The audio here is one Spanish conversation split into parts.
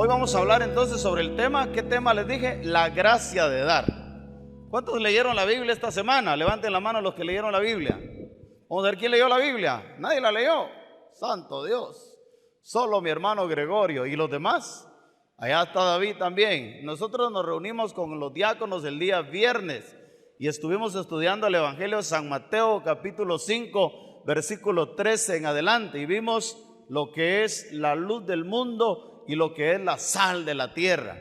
Hoy vamos a hablar entonces sobre el tema. ¿Qué tema les dije? La gracia de dar. ¿Cuántos leyeron la Biblia esta semana? Levanten la mano los que leyeron la Biblia. Vamos a ver quién leyó la Biblia. Nadie la leyó. Santo Dios. Solo mi hermano Gregorio. ¿Y los demás? Allá está David también. Nosotros nos reunimos con los diáconos el día viernes y estuvimos estudiando el Evangelio de San Mateo, capítulo 5, versículo 13 en adelante, y vimos lo que es la luz del mundo y lo que es la sal de la tierra.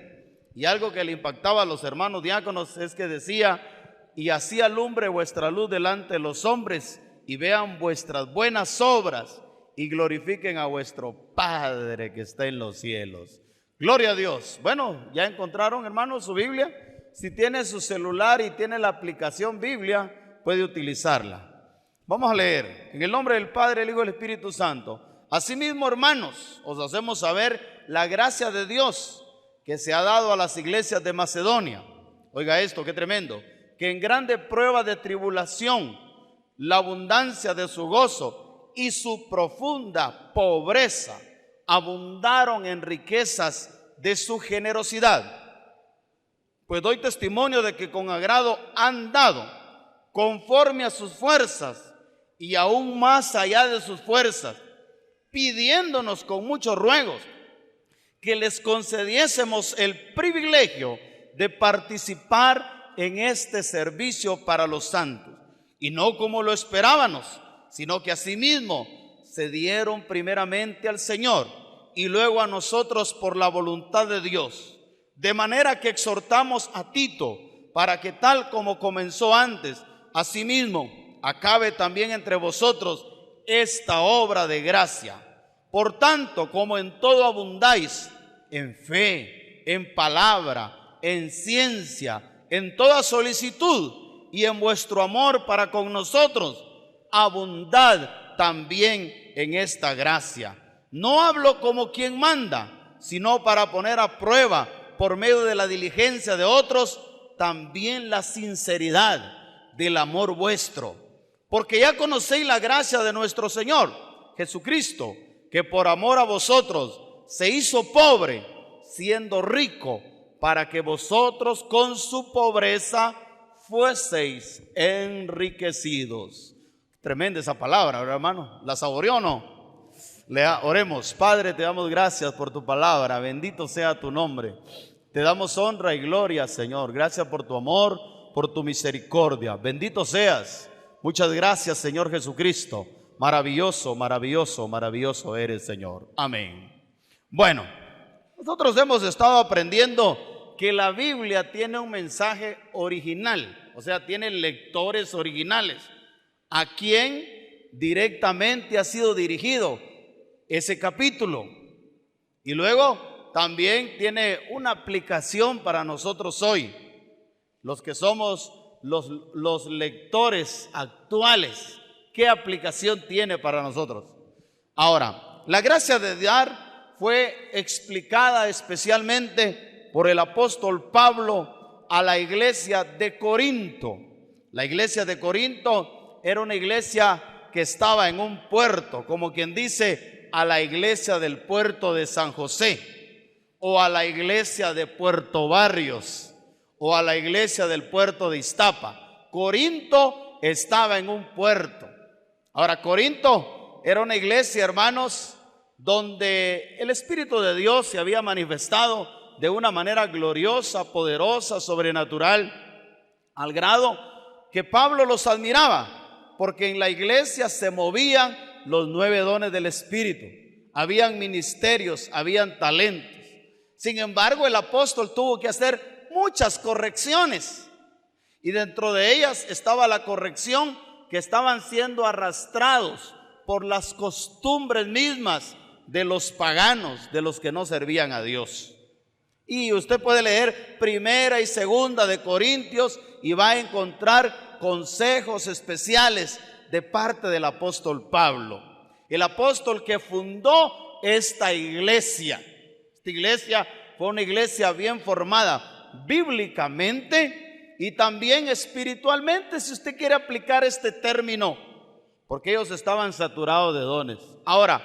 Y algo que le impactaba a los hermanos diáconos es que decía: y así alumbre vuestra luz delante de los hombres, y vean vuestras buenas obras, y glorifiquen a vuestro Padre que está en los cielos. Gloria a Dios. Bueno, ¿ya encontraron, hermanos, su Biblia? Si tiene su celular y tiene la aplicación Biblia, puede utilizarla. Vamos a leer. En el nombre del Padre, el Hijo y el Espíritu Santo. Asimismo, hermanos, os hacemos saber la gracia de Dios que se ha dado a las iglesias de Macedonia. Oiga esto, qué tremendo. Que en grande prueba de tribulación, la abundancia de su gozo y su profunda pobreza abundaron en riquezas de su generosidad. Pues doy testimonio de que con agrado han dado, conforme a sus fuerzas y aún más allá de sus fuerzas, pidiéndonos con muchos ruegos que les concediésemos el privilegio de participar en este servicio para los santos. Y no como lo esperábamos, sino que asimismo se dieron primeramente al Señor y luego a nosotros por la voluntad de Dios. De manera que exhortamos a Tito para que tal como comenzó antes, asimismo acabe también entre vosotros esta obra de gracia. Por tanto, como en todo abundáis, en fe, en palabra, en ciencia, en toda solicitud y en vuestro amor para con nosotros, abundad también en esta gracia. No hablo como quien manda, sino para poner a prueba por medio de la diligencia de otros, también la sinceridad del amor vuestro. Porque ya conocéis la gracia de nuestro Señor Jesucristo, que por amor a vosotros se hizo pobre, siendo rico, para que vosotros con su pobreza fueseis enriquecidos. Tremenda esa palabra, hermano. ¿La saboreó o no? Oremos. Padre, te damos gracias por tu palabra. Bendito sea tu nombre. Te damos honra y gloria, Señor. Gracias por tu amor, por tu misericordia. Bendito seas. Muchas gracias, Señor Jesucristo. Maravilloso, maravilloso, maravilloso eres, Señor. Amén. Bueno, nosotros hemos estado aprendiendo que la Biblia tiene un mensaje original. O sea, tiene lectores originales. ¿A quién directamente ha sido dirigido ese capítulo? Y luego también tiene una aplicación para nosotros hoy, los que somos los lectores actuales. ¿Qué aplicación tiene para nosotros? Ahora, la gracia de dar fue explicada especialmente por el apóstol Pablo a la iglesia de Corinto. La iglesia de Corinto era una iglesia que estaba en un puerto, como quien dice, a la iglesia del puerto de San José, o a la iglesia de Puerto Barrios, o a la iglesia del puerto de Iztapa. Corinto estaba en un puerto. Ahora, Corinto era una iglesia, hermanos, donde el Espíritu de Dios se había manifestado de una manera gloriosa, poderosa, sobrenatural, al grado que Pablo los admiraba, porque en la iglesia se movían los 9 dones del Espíritu, habían ministerios, habían talentos. Sin embargo, el apóstol tuvo que hacer muchas correcciones, y dentro de ellas estaba la corrección que estaban siendo arrastrados por las costumbres mismas de los paganos, de los que no servían a Dios. Y usted puede leer Primera y Segunda de Corintios y va a encontrar consejos especiales de parte del apóstol Pablo, el apóstol que fundó esta iglesia. Esta iglesia fue una iglesia bien formada bíblicamente y también espiritualmente, si usted quiere aplicar este término, porque ellos estaban saturados de dones. Ahora,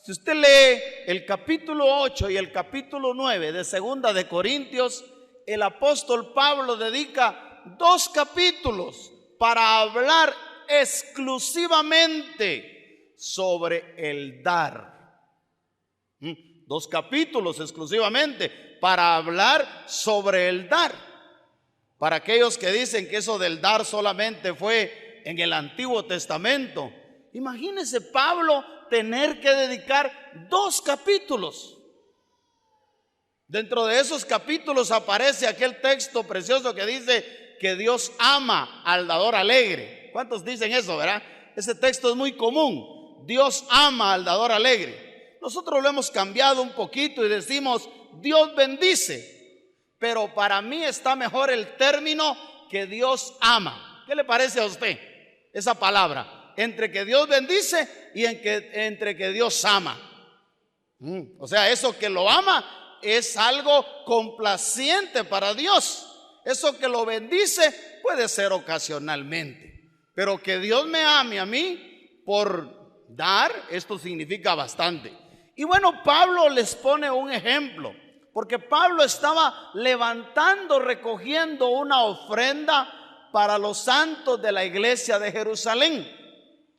si usted lee el capítulo 8 y el capítulo 9 de Segunda de Corintios, el apóstol Pablo dedica 2 capítulos para hablar exclusivamente sobre el dar. 2 capítulos exclusivamente para hablar sobre el dar. Para aquellos que dicen que eso del dar solamente fue en el Antiguo Testamento, imagínese Pablo tener que dedicar 2 capítulos. Dentro de esos capítulos aparece aquel texto precioso que dice que Dios ama al dador alegre. ¿Cuántos dicen eso, verdad? Ese texto es muy común. Dios ama al dador alegre. Nosotros lo hemos cambiado un poquito y decimos Dios bendice, pero para mí está mejor el término que Dios ama. ¿Qué le parece a usted esa palabra? Entre que Dios bendice y entre que Dios ama. O sea, eso que lo ama es algo complaciente para Dios. Eso que lo bendice puede ser ocasionalmente, pero que Dios me ame a mí por dar, esto significa bastante. Y bueno, Pablo les pone un ejemplo, porque Pablo estaba recogiendo una ofrenda para los santos de la iglesia de Jerusalén.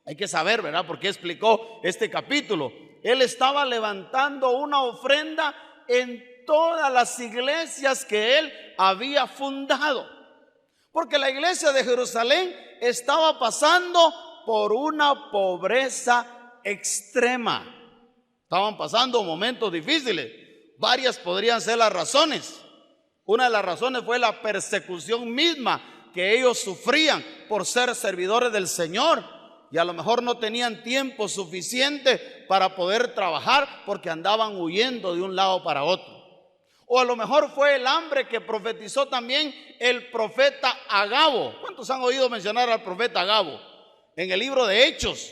Hay que saber, ¿verdad?, por qué explicó este capítulo. Él estaba levantando una ofrenda en todas las iglesias que él había fundado, porque la iglesia de Jerusalén estaba pasando por una pobreza extrema. Estaban pasando momentos difíciles. Varias podrían ser las razones. Una de las razones fue la persecución misma que ellos sufrían por ser servidores del Señor, y a lo mejor no tenían tiempo suficiente para poder trabajar porque andaban huyendo de un lado para otro. O a lo mejor fue el hambre que profetizó también el profeta Agabo. ¿Cuántos han oído mencionar al profeta Agabo? En el libro de Hechos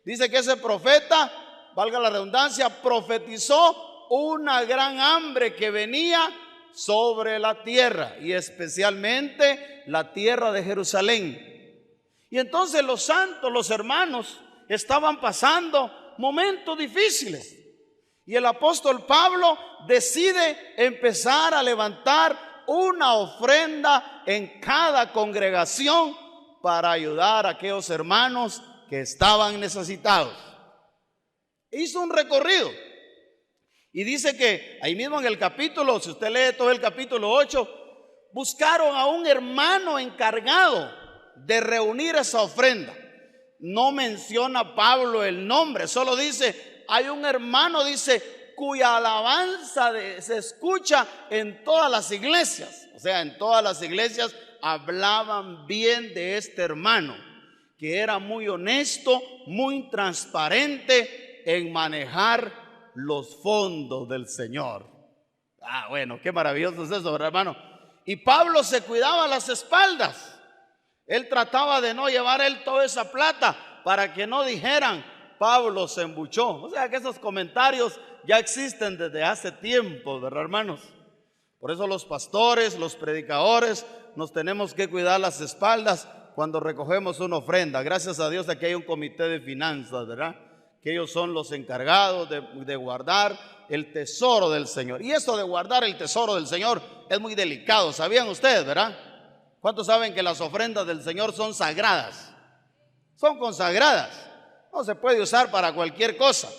dice que ese profeta, valga la redundancia, profetizó una gran hambre que venía sobre la tierra, y especialmente la tierra de Jerusalén. Y entonces los santos, los hermanos, estaban pasando momentos difíciles. Y el apóstol Pablo decide empezar a levantar una ofrenda en cada congregación para ayudar a aquellos hermanos que estaban necesitados. Hizo un recorrido y dice que ahí mismo en el capítulo, si usted lee todo el capítulo 8, buscaron a un hermano encargado de reunir esa ofrenda. No menciona Pablo el nombre, solo dice, hay un hermano, dice, cuya alabanza se escucha en todas las iglesias. O sea, en todas las iglesias hablaban bien de este hermano, que era muy honesto, muy transparente en manejar los fondos del Señor. Bueno, qué maravilloso es eso, ¿verdad, hermano? Y Pablo se cuidaba las espaldas. Él trataba de no llevar él toda esa plata para que no dijeran, Pablo se embuchó. O sea que esos comentarios ya existen desde hace tiempo, ¿verdad, hermanos? Por eso los pastores, los predicadores, nos tenemos que cuidar las espaldas cuando recogemos una ofrenda. Gracias a Dios aquí hay un comité de finanzas, ¿verdad?, que ellos son los encargados de guardar el tesoro del Señor. Y eso de guardar el tesoro del Señor es muy delicado, ¿sabían ustedes, verdad? ¿Cuántos saben que las ofrendas del Señor son sagradas? Son consagradas. No se puede usar para cualquier cosa.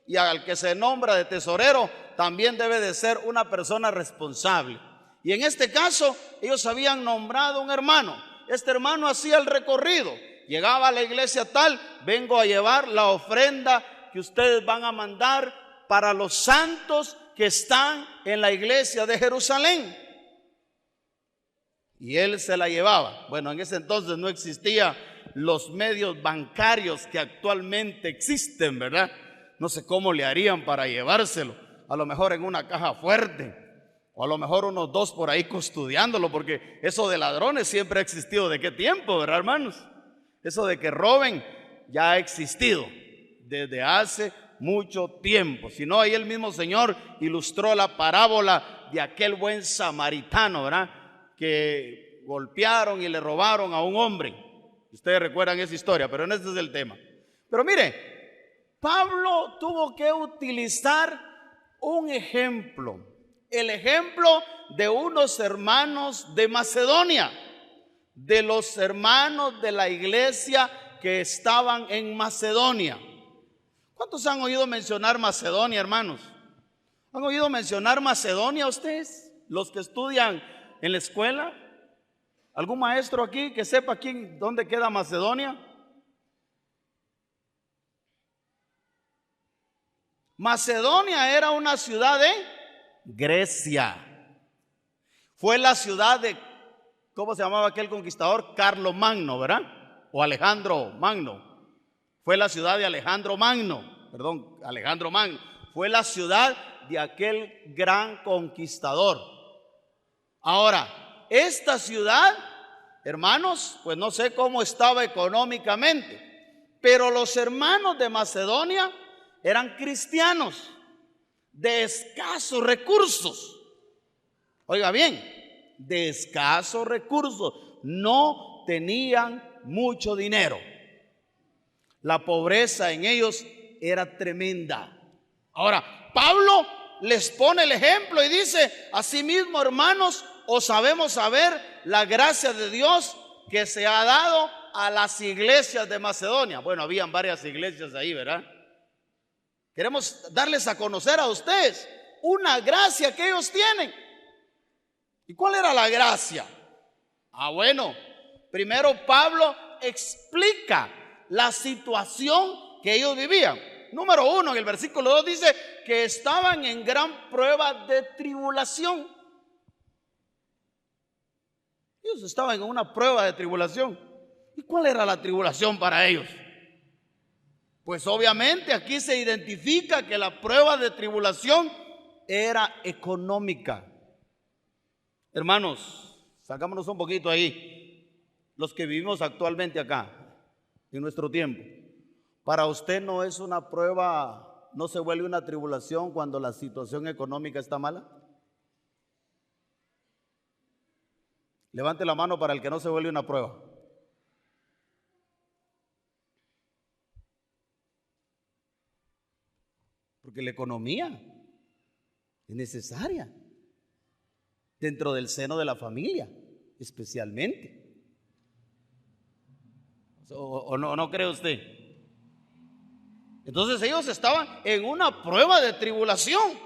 Y al que se nombra de tesorero también debe de ser una persona responsable. Y en este caso ellos habían nombrado un hermano. Este hermano hacía el recorrido. Llegaba a la iglesia tal, vengo a llevar la ofrenda que ustedes van a mandar para los santos que están en la iglesia de Jerusalén. Y él se la llevaba. Bueno, en ese entonces no existían los medios bancarios que actualmente existen, ¿verdad? No sé cómo le harían para llevárselo. A lo mejor en una caja fuerte, o a lo mejor unos 2 por ahí custodiándolo, porque eso de ladrones siempre ha existido. ¿De qué tiempo, verdad, hermanos? Eso de que roben ya ha existido desde hace mucho tiempo. Si no, ahí el mismo Señor ilustró la parábola de aquel buen samaritano, ¿verdad?, que golpearon y le robaron a un hombre. Ustedes recuerdan esa historia, pero no ese es el tema. Pero mire, Pablo tuvo que utilizar un ejemplo, el ejemplo de unos hermanos de Macedonia, de los hermanos de la iglesia que estaban en Macedonia. ¿Cuántos han oído mencionar Macedonia, hermanos? ¿Han oído mencionar Macedonia ustedes? Los que estudian en la escuela. ¿Algún maestro aquí que sepa aquí dónde queda Macedonia? Macedonia era una ciudad de Grecia. Fue la ciudad de, ¿cómo se llamaba aquel conquistador? Carlomagno, ¿verdad? O Alejandro Magno. Fue la ciudad de Alejandro Magno. Fue la ciudad de aquel gran conquistador. Ahora, esta ciudad, hermanos, pues no sé cómo estaba económicamente, pero los hermanos de Macedonia eran cristianos de escasos recursos. Oiga bien, de escasos recursos, no tenían mucho dinero. La pobreza en ellos era tremenda. Ahora, Pablo les pone el ejemplo y dice: asimismo, hermanos, os sabemos saber la gracia de Dios que se ha dado a las iglesias de Macedonia. Bueno, habían varias iglesias ahí, ¿verdad? Queremos darles a conocer a ustedes una gracia que ellos tienen. ¿Y cuál era la gracia? Bueno, primero Pablo explica la situación que ellos vivían. Número 1, en el versículo 2 dice que estaban en gran prueba de tribulación. Ellos estaban en una prueba de tribulación. ¿Y cuál era la tribulación para ellos? Pues obviamente aquí se identifica que la prueba de tribulación era económica. Hermanos, sacámonos un poquito ahí, los que vivimos actualmente acá, en nuestro tiempo. Para usted no es una prueba, no se vuelve una tribulación cuando la situación económica está mala. Levante la mano para el que no se vuelve una prueba. Porque la economía es necesaria dentro del seno de la familia, especialmente. ¿O no cree usted? Entonces ellos estaban en una prueba de tribulación,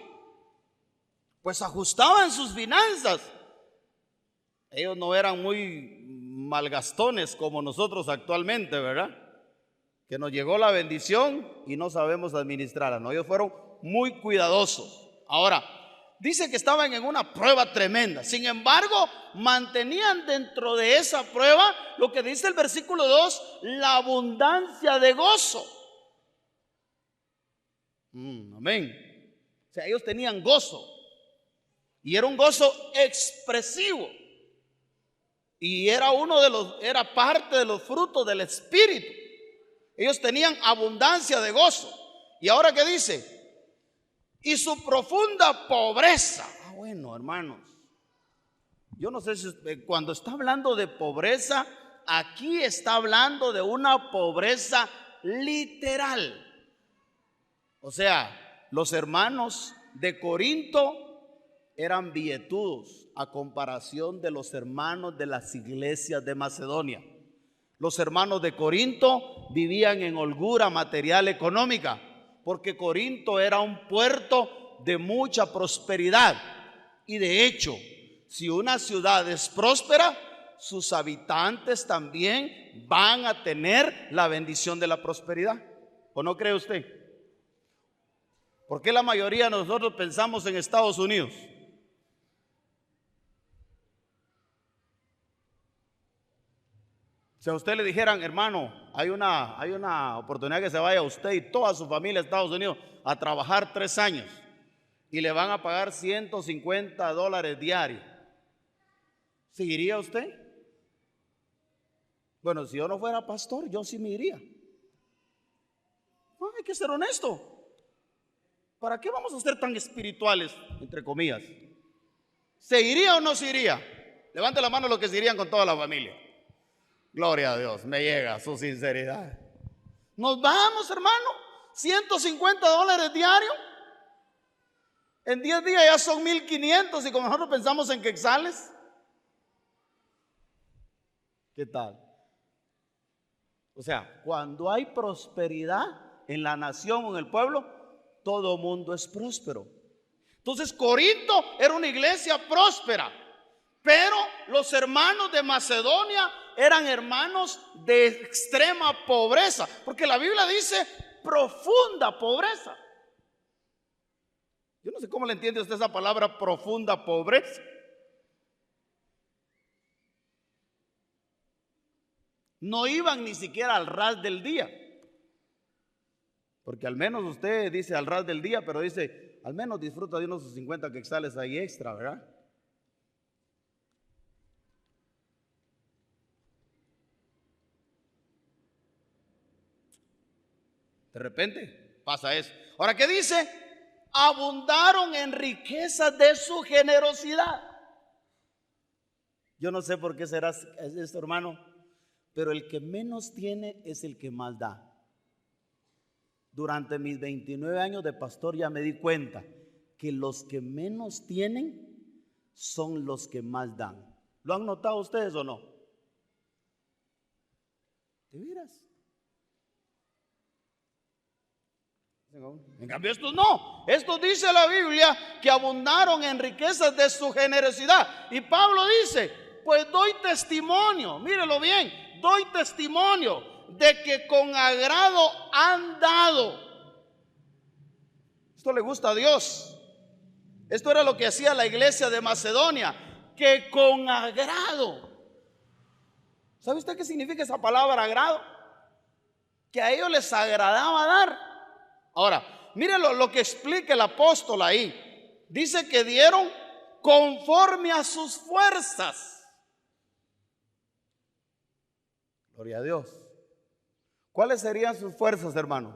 pues ajustaban sus finanzas. Ellos no eran muy malgastones como nosotros actualmente, ¿verdad? Que nos llegó la bendición y no sabemos administrarla. No, ellos fueron muy cuidadosos. Ahora, dice que estaban en una prueba tremenda. Sin embargo, mantenían dentro de esa prueba lo que dice el versículo 2, la abundancia de gozo. Amén. O sea, ellos tenían gozo. Y era un gozo expresivo. Y era era parte de los frutos del Espíritu. Ellos tenían abundancia de gozo. ¿Y ahora qué dice? Y su profunda pobreza. Bueno, hermanos, yo no sé si cuando está hablando de pobreza, aquí está hablando de una pobreza literal. O sea, los hermanos de Corinto eran billetudos a comparación de los hermanos de las iglesias de Macedonia. Los hermanos de Corinto vivían en holgura material económica, porque Corinto era un puerto de mucha prosperidad. Y de hecho, si una ciudad es próspera, sus habitantes también van a tener la bendición de la prosperidad. ¿O no cree usted? ¿Por qué la mayoría de nosotros pensamos en Estados Unidos? Si a usted le dijeran, hermano, hay una oportunidad que se vaya usted y toda su familia a Estados Unidos a trabajar 3 años y le van a pagar $150 diarios, ¿seguiría usted? Bueno, si yo no fuera pastor, yo sí me iría. No, hay que ser honesto. ¿Para qué vamos a ser tan espirituales, entre comillas? ¿Se iría o no se iría? Levante la mano los que se irían con toda la familia. Gloria a Dios, me llega su sinceridad. Nos vamos, hermano. $150 diario. En 10 días ya son 1,500 y como nosotros pensamos en quetzales. ¿Qué tal? O sea, cuando hay prosperidad en la nación o en el pueblo, todo mundo es próspero. Entonces Corinto era una iglesia próspera, pero los hermanos de Macedonia eran hermanos de extrema pobreza, porque la Biblia dice profunda pobreza. Yo no sé cómo le entiende usted esa palabra, profunda pobreza. No iban ni siquiera al ras del día, porque al menos usted dice al ras del día, pero dice al menos disfruta de unos 50 quetzales ahí extra, ¿verdad? De repente pasa eso. Ahora, ¿qué dice? Abundaron en riquezas de su generosidad. Yo no sé por qué será esto, hermano, pero el que menos tiene es el que más da. Durante mis 29 años de pastor ya me di cuenta que los que menos tienen son los que más dan. ¿Lo han notado ustedes o no? ¿De veras? En cambio estos no. Esto dice la Biblia que abundaron en riquezas de su generosidad. Y Pablo dice, pues doy testimonio, mírelo bien, doy testimonio de que con agrado han dado. Esto le gusta a Dios. Esto era lo que hacía la iglesia de Macedonia, que con agrado. ¿Sabe usted qué significa esa palabra agrado? Que a ellos les agradaba dar. Ahora, mire lo que explica el apóstol ahí. Dice que dieron conforme a sus fuerzas. Gloria a Dios. ¿Cuáles serían sus fuerzas, hermano?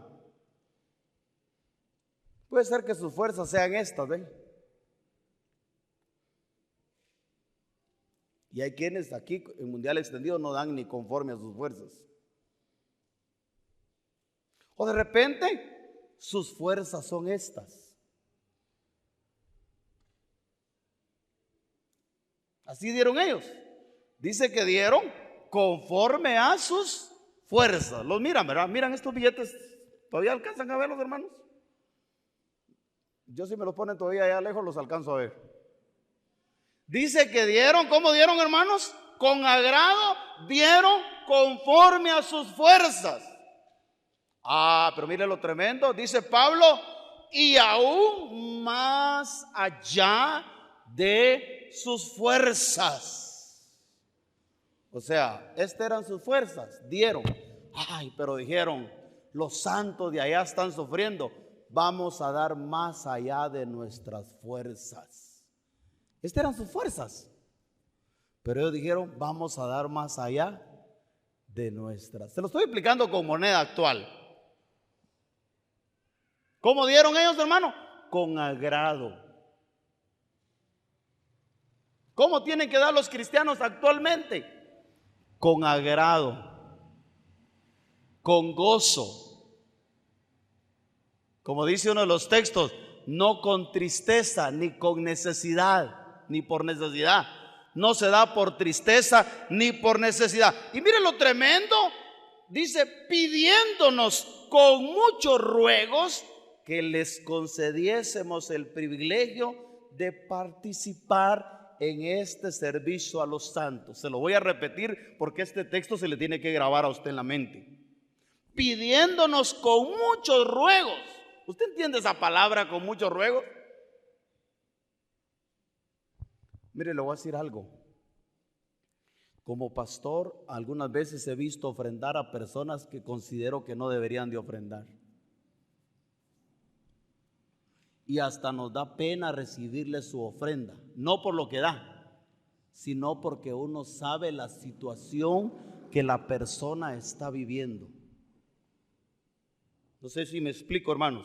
Puede ser que sus fuerzas sean estas, ¿ven? Y hay quienes aquí en Mundial Extendido no dan ni conforme a sus fuerzas. O de repente sus fuerzas son estas. Así dieron ellos. Dice que dieron conforme a sus fuerzas. Los miran, ¿verdad? Miran estos billetes. ¿Todavía alcanzan a verlos, hermanos? Yo si me los ponen todavía allá lejos los alcanzo a ver. Dice que dieron, ¿cómo dieron, hermanos? Con agrado dieron conforme a sus fuerzas. Ah, pero mire lo tremendo, dice Pablo, y aún más allá de sus fuerzas. O sea, estas eran sus fuerzas, dieron. Ay, pero dijeron, los santos de allá están sufriendo, vamos a dar más allá de nuestras fuerzas. Estas eran sus fuerzas. Pero ellos dijeron, vamos a dar más allá de nuestras. Se lo estoy explicando con moneda actual. ¿Cómo dieron ellos, hermano? Con agrado. ¿Cómo tienen que dar los cristianos actualmente? Con agrado, con gozo. Como dice uno de los textos, no con tristeza, ni con necesidad, ni por necesidad. No se da por tristeza ni por necesidad. Y miren lo tremendo, dice, pidiéndonos con muchos ruegos que les concediésemos el privilegio de participar en este servicio a los santos. Se lo voy a repetir porque este texto se le tiene que grabar a usted en la mente. Pidiéndonos con muchos ruegos. ¿Usted entiende esa palabra, con muchos ruegos? Mire, le voy a decir algo. Como pastor, algunas veces he visto ofrendar a personas que considero que no deberían de ofrendar. Y hasta nos da pena recibirle su ofrenda, no por lo que da, sino porque uno sabe la situación que la persona está viviendo. No sé si me explico, hermanos.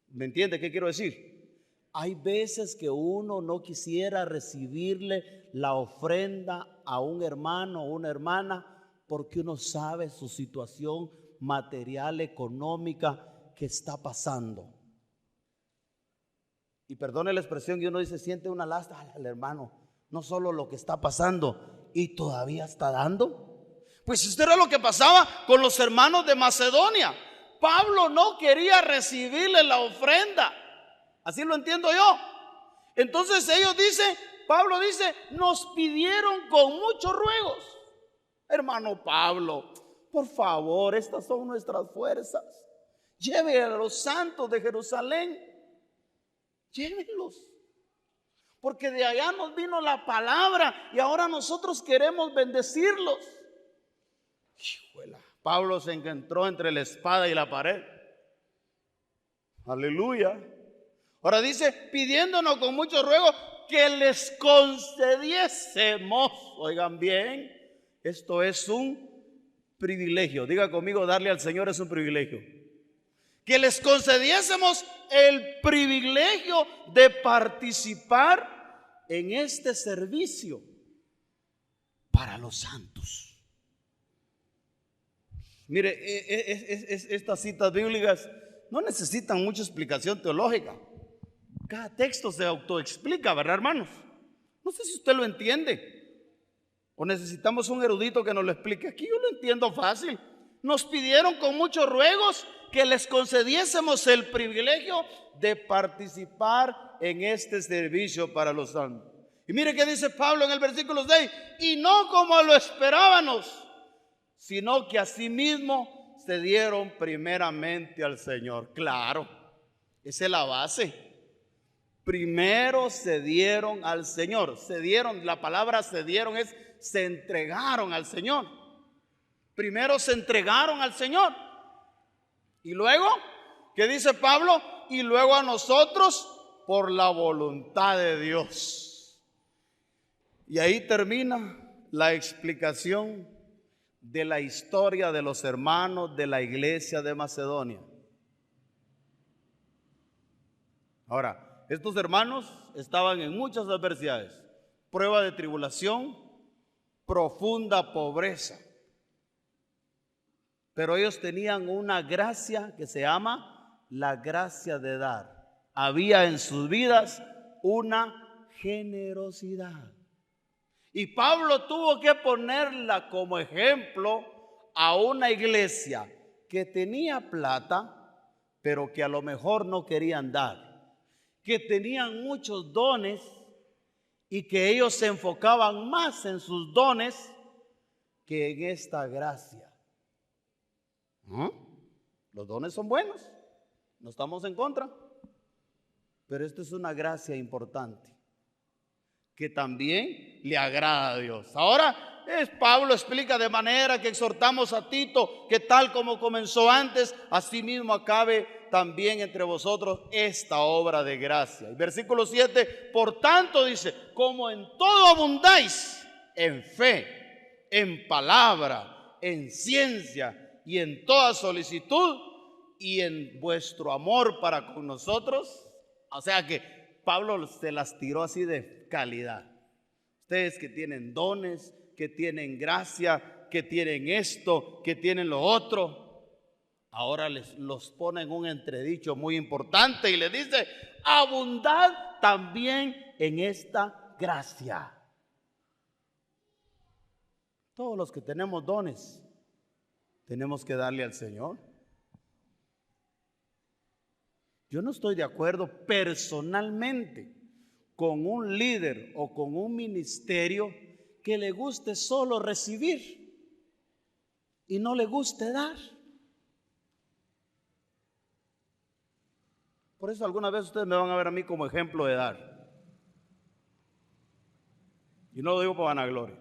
¿Me entiende qué quiero decir? Hay veces que uno no quisiera recibirle la ofrenda a un hermano o una hermana porque uno sabe su situación material, económica que está pasando. Y perdone la expresión, y uno dice, siente una lástima al hermano, no solo lo que está pasando, y todavía está dando. Pues esto era lo que pasaba con los hermanos de Macedonia. Pablo no quería recibirle la ofrenda, así lo entiendo yo. Entonces ellos dicen, Pablo dice, nos pidieron con muchos ruegos. Hermano Pablo, por favor, estas son nuestras fuerzas. Lleve a los santos de Jerusalén, llévenlos, porque de allá nos vino la palabra y ahora nosotros queremos bendecirlos. Híjole, Pablo se encontró entre la espada y la pared. Aleluya. Ahora dice, pidiéndonos con mucho ruego que les concediésemos. Oigan bien, esto es un privilegio. Diga conmigo, darle al Señor es un privilegio. Que les concediésemos el privilegio de participar en este servicio para los santos. Mire, estas citas bíblicas no necesitan mucha explicación teológica. Cada texto se autoexplica, ¿verdad, hermanos? No sé si usted lo entiende o necesitamos un erudito que nos lo explique. Aquí yo lo entiendo fácil. Nos pidieron con muchos ruegos que les concediésemos el privilegio de participar en este servicio para los santos. Y mire qué dice Pablo en el versículo 6: y no como lo esperábamos, sino que asimismo se dieron primeramente al Señor. Claro, esa es la base. Primero se dieron al Señor. Se dieron, la palabra se dieron es se entregaron al Señor. Primero se entregaron al Señor. Y luego, ¿qué dice Pablo? Y luego a nosotros por la voluntad de Dios. Y ahí termina la explicación de la historia de los hermanos de la iglesia de Macedonia. Ahora, estos hermanos estaban en muchas adversidades, prueba de tribulación, profunda pobreza. Pero ellos tenían una gracia que se llama la gracia de dar. Había en sus vidas una generosidad. Y Pablo tuvo que ponerla como ejemplo a una iglesia que tenía plata, pero que a lo mejor no querían dar, que tenían muchos dones y que ellos se enfocaban más en sus dones que en esta gracia. Los dones son buenos, no estamos en contra, pero esto es una gracia importante que también le agrada a Dios. Ahora Pablo explica de manera que exhortamos a Tito que tal como comenzó antes, así mismo acabe también entre vosotros esta obra de gracia. Y versículo 7, por tanto dice, como en todo abundáis, en fe, en palabra, en ciencia y en toda solicitud y en vuestro amor para con nosotros. O sea que Pablo se las tiró así de calidad. Ustedes que tienen dones, que tienen gracia, que tienen esto, que tienen lo otro, ahora los pone en un entredicho muy importante y les dice, abundad también en esta gracia. Todos los que tenemos dones, tenemos que darle al Señor. Yo no estoy de acuerdo personalmente con un líder o con un ministerio que le guste solo recibir y no le guste dar. Por eso alguna vez ustedes me van a ver a mí como ejemplo de dar. Y no lo digo para vanagloria.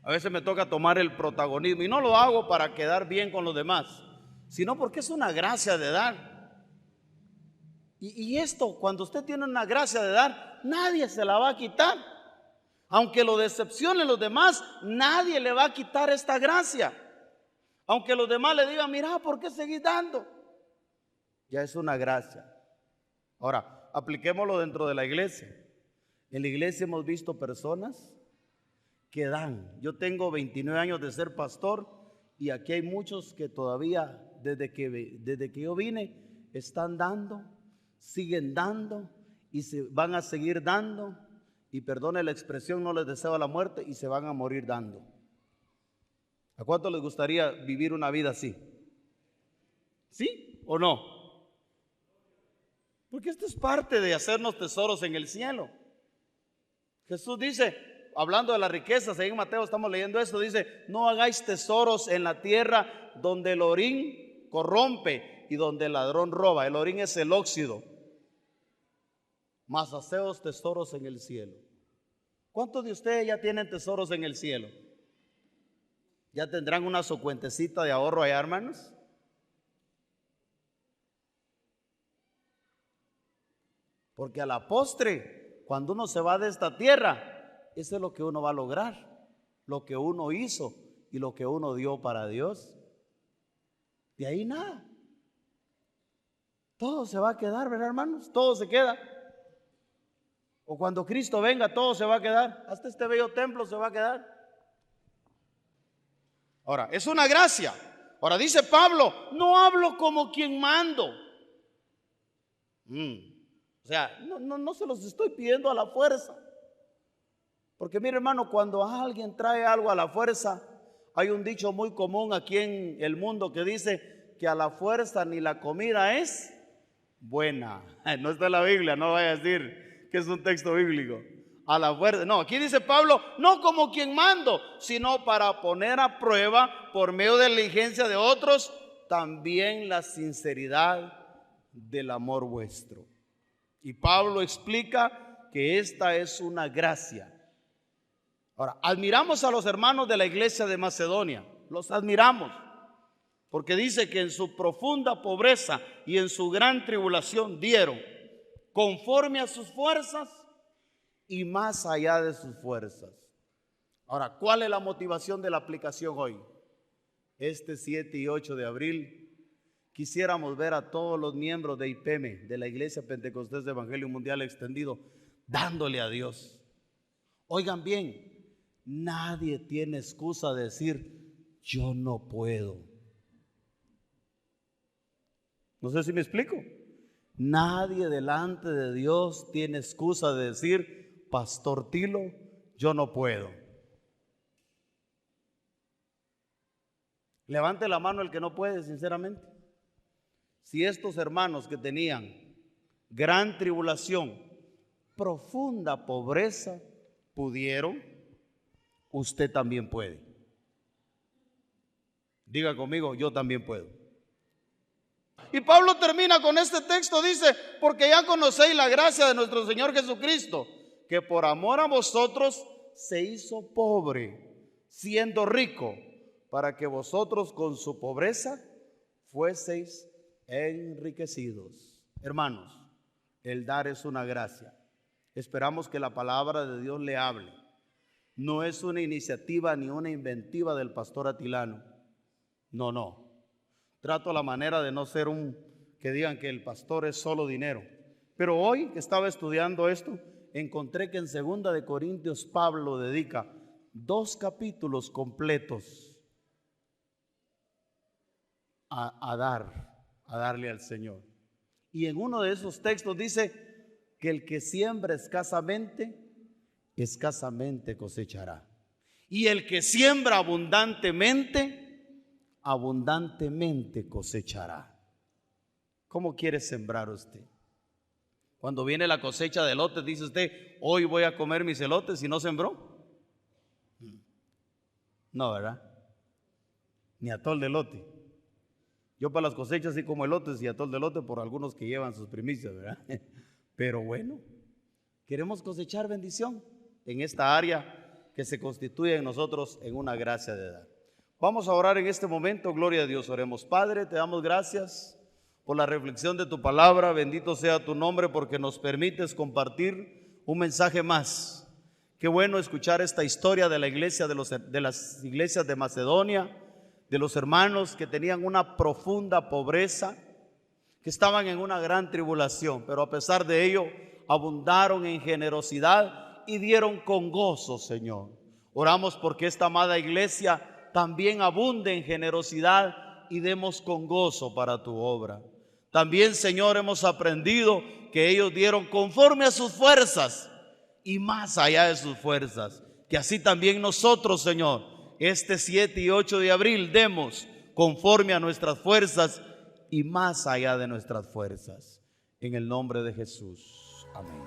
A veces me toca tomar el protagonismo y no lo hago para quedar bien con los demás, sino porque es una gracia de dar. Y esto, cuando usted tiene una gracia de dar, nadie se la va a quitar. Aunque lo decepcionen los demás, nadie le va a quitar esta gracia. Aunque los demás le digan, mira, ¿por qué seguís dando? Ya es una gracia. Ahora, apliquémoslo dentro de la iglesia. En la iglesia hemos visto personas que dan. Yo tengo 29 años de ser pastor Y aquí hay muchos que todavía, desde que yo vine, están dando, siguen dando y se van a seguir dando. Y perdone la expresión, no les deseo la muerte y se van a morir dando. ¿A cuánto les gustaría vivir una vida así? ¿Sí o no? Porque esto es parte de hacernos tesoros en el cielo. Jesús dice, hablando de las riquezas, ahí en Mateo estamos leyendo esto, dice, no hagáis tesoros en la tierra donde el orín corrompe y donde el ladrón roba. El orín es el óxido. Mas haceos tesoros en el cielo. ¿Cuántos de ustedes ya tienen tesoros en el cielo? ¿Ya tendrán una su cuentecita de ahorro allá, hermanos? Porque a la postre, cuando uno se va de esta tierra, eso es lo que uno va a lograr, lo que uno hizo y lo que uno dio para Dios. De ahí nada. Todo se va a quedar, ¿verdad, hermanos? Todo se queda. O cuando Cristo venga, todo se va a quedar. Hasta este bello templo se va a quedar. Ahora, es una gracia. Ahora dice Pablo, no hablo como quien mando. O sea, no se los estoy pidiendo a la fuerza. Porque mire, hermano, cuando alguien trae algo a la fuerza, hay un dicho muy común aquí en el mundo que dice que a la fuerza ni la comida es buena. No está en la Biblia, no vaya a decir que es un texto bíblico. A la fuerza, no, aquí dice Pablo, no como quien mando, sino para poner a prueba por medio de la diligencia de otros, también la sinceridad del amor vuestro. Y Pablo explica que esta es una gracia. Ahora, admiramos a los hermanos de la iglesia de Macedonia, los admiramos, porque dice que en su profunda pobreza y en su gran tribulación dieron conforme a sus fuerzas y más allá de sus fuerzas. Ahora, ¿cuál es la motivación de la aplicación hoy? Este 7 y 8 de abril quisiéramos ver a todos los miembros de IPM, de la Iglesia Pentecostés de Evangelio Mundial Extendido, dándole a Dios. Oigan bien, nadie tiene excusa de decir, yo no puedo. No sé si me explico. Nadie delante de Dios tiene excusa de decir, Pastor Tilo, yo no puedo. Levante la mano el que no puede, sinceramente. Si estos hermanos que tenían gran tribulación, profunda pobreza, pudieron, usted también puede. Diga conmigo, yo también puedo. Y Pablo termina con este texto, dice, porque ya conocéis la gracia de nuestro Señor Jesucristo, que por amor a vosotros se hizo pobre, siendo rico, para que vosotros con su pobreza fueseis enriquecidos. Hermanos, el dar es una gracia. Esperamos que la palabra de Dios le hable. No es una iniciativa ni una inventiva del pastor Atilano. No. Trato la manera de no ser que digan que el pastor es solo dinero. Pero hoy que estaba estudiando esto, encontré que en 2 de Corintios Pablo dedica 2 capítulos completos a darle al Señor. Y en uno de esos textos dice que el que siembra escasamente, escasamente cosechará. Y el que siembra abundantemente, abundantemente cosechará. ¿Cómo quiere sembrar usted? Cuando viene la cosecha de elotes, dice usted, hoy voy a comer mis elotes, y no sembró. No, ¿verdad? Ni atol de elote. Yo para las cosechas sí como elotes y atol de elote por algunos que llevan sus primicias, ¿verdad? Pero bueno, queremos cosechar bendición en esta área que se constituye en nosotros en una gracia de dar. Vamos a orar en este momento, gloria a Dios, oremos. Padre, te damos gracias por la reflexión de tu palabra, bendito sea tu nombre porque nos permites compartir un mensaje más. Qué bueno escuchar esta historia de la iglesia, de las iglesias de Macedonia, de los hermanos que tenían una profunda pobreza, que estaban en una gran tribulación, pero a pesar de ello abundaron en generosidad y dieron con gozo, Señor. Oramos porque esta amada iglesia también abunde en generosidad y demos con gozo para tu obra. También, Señor, hemos aprendido que ellos dieron conforme a sus fuerzas y más allá de sus fuerzas. Que así también nosotros, Señor, este 7 y 8 de abril demos conforme a nuestras fuerzas y más allá de nuestras fuerzas. En el nombre de Jesús. Amén.